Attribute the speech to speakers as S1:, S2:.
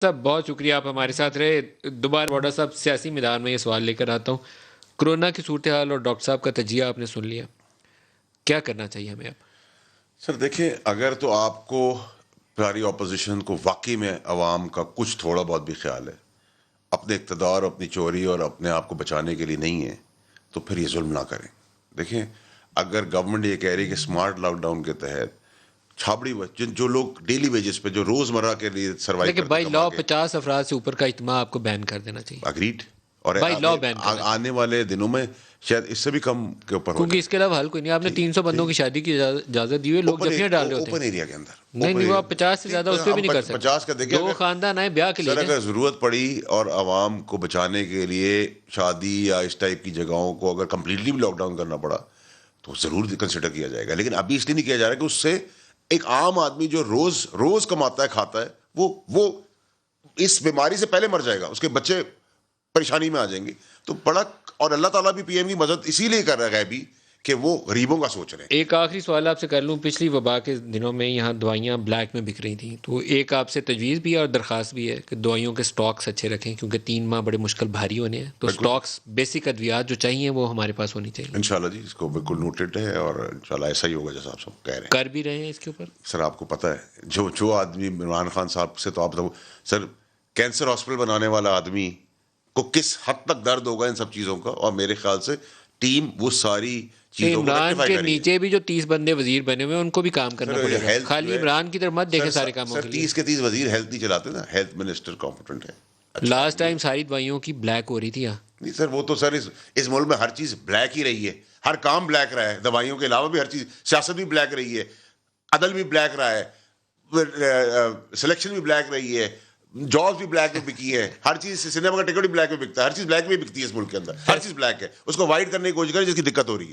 S1: صاحب بہت شکریہ آپ ہمارے ساتھ رہے. دوبارہ بوڈا صاحب سیاسی میدان میں یہ سوال لے کر آتا ہوں. کرونا کی صورتحال اور ڈاکٹر صاحب کا تجزیہ آپ نے سن لیا, کیا کرنا چاہیے ہمیں اب؟
S2: سر دیکھیں, اگر تو آپ کو پیاری اپوزیشن کو واقعی میں عوام کا کچھ تھوڑا بہت بھی خیال ہے, اپنے اقتدار, اپنی چوری اور اپنے آپ کو بچانے کے لیے نہیں ہے, تو پھر یہ ظلم نہ کریں. دیکھیں, اگر گورنمنٹ یہ کہہ رہی ہے کہ اسمارٹ لاک ڈاؤن کے تحت چھاپڑی جو لوگ ڈیلی ویجز پہ جو روزمرہ کے لیے سروائیو
S1: لیکن
S2: کرتے
S1: بائی
S2: کما
S1: لا
S2: کے,
S1: 50 افراد سے اوپر کا اجتماع آپ کو بین کر دینا چاہیے.
S2: اگریڈ, اور
S1: بائی لا بین کرنا چاہیے,
S2: آنے والے دنوں میں شاید اس سے بھی کم کے اوپر ہو
S1: کیونکہ
S2: جائے.
S1: اس کے علاوہ حل کوئی نہیں. آپ نے 300 بندوں کی شادی کی اجازت دی ہوئی, لوگ جفیاں ڈال رہے ہوتے
S2: اوپن
S1: ہیں.
S2: ایریا کے اندر.
S1: نہیں وہ آپ 50 سے زیادہ اس پہ بھی نہیں کر سکتے.
S2: 50 کا دیکھیں,
S1: 2 خاندان آئے بیاہ کے لیے.
S2: سر اگر ضرورت پڑی اور عوام کو بچانے کے لیے شادی یا اس ٹائپ کی جگہوں کو اگر کمپلیٹلی بھی لاک ڈاؤن کرنا پڑا تو ضرور کنسیڈر کیا جائے گا. لیکن ابھی اس لیے نہیں کیا جا رہا کہ اس سے ایک عام آدمی جو روز کماتا ہے, کھاتا ہے, وہ اس بیماری سے پہلے مر جائے گا, اس کے بچے پریشانی میں آ جائیں گے. تو بڑا, اور اللہ تعالیٰ بھی پی ایم کی مدد اسی لیے کر رہا ہے بھی کہ وہ غریبوں کا سوچ رہے ہیں.
S1: ایک آخری سوال آپ سے کر لوں. پچھلی وبا کے دنوں میں یہاں دوائیاں بلیک میں بک رہی تھیں, تو ایک آپ سے تجویز بھی ہے اور درخواست بھی ہے کہ دوائیوں کے سٹاکس اچھے رکھیں, کیونکہ 3 ماہ بڑے مشکل بھاری ہونے ہیں. تو سٹاکس بیسک ادویات جو چاہیے وہ ہمارے پاس ہونی چاہیے.
S2: انشاءاللہ جی, اس کو بالکل نوٹڈ ہے اور انشاءاللہ ایسا ہی ہوگا جیسا آپ سب کہہ رہے ہیں.
S1: کر بھی رہے ہیں اس کے اوپر.
S2: سر آپ کو پتہ ہے, جو آدمی عمران خان صاحب سے, تو آپ سر کینسر ہاسپٹل بنانے والا آدمی کو کس حد تک درد ہوگا ان سب چیزوں کا, اور میرے خیال سے ٹیم وہ ساری چیزوں کو
S1: عمران کے نیچے بھی جو 30 بندے وزیر بنے ہوئے ہیں ان کو بھی کام کرنا پڑے گا. خالی عمران کی طرف مت دیکھیں سارے کاموں کے لیے.
S2: 30 کے 30 وزیر ہیلتھ نہیں چلاتے نا, ہیلتھ منسٹر کمپیٹنٹ ہے.
S1: لاسٹ ٹائم ساری دوائیوں کی بلیک ہو رہی تھی.
S2: نہیں سر, وہ تو سر اس ملک میں ہر چیز بلیک ہی رہی ہے, ہر کام بلیک رہا ہے, دوائیوں کے علاوہ بھی ہر چیز, سیاست بھی بلیک رہی ہے, عدل بھی بلیک رہا ہے, سلیکشن بھی بلیک رہی ہے, جابس بھی بلیک میں بکی ہے, ہر چیز, سنیما کا ٹکٹ بھی بلیک میں بکتا ہے, ہر چیز بلیک میں بکتی ہے اس ملک کے اندر, ہر چیز بلیک ہے. اس کو وائٹ کرنے کی کوشش کریں جس کی دقت ہو رہی ہے.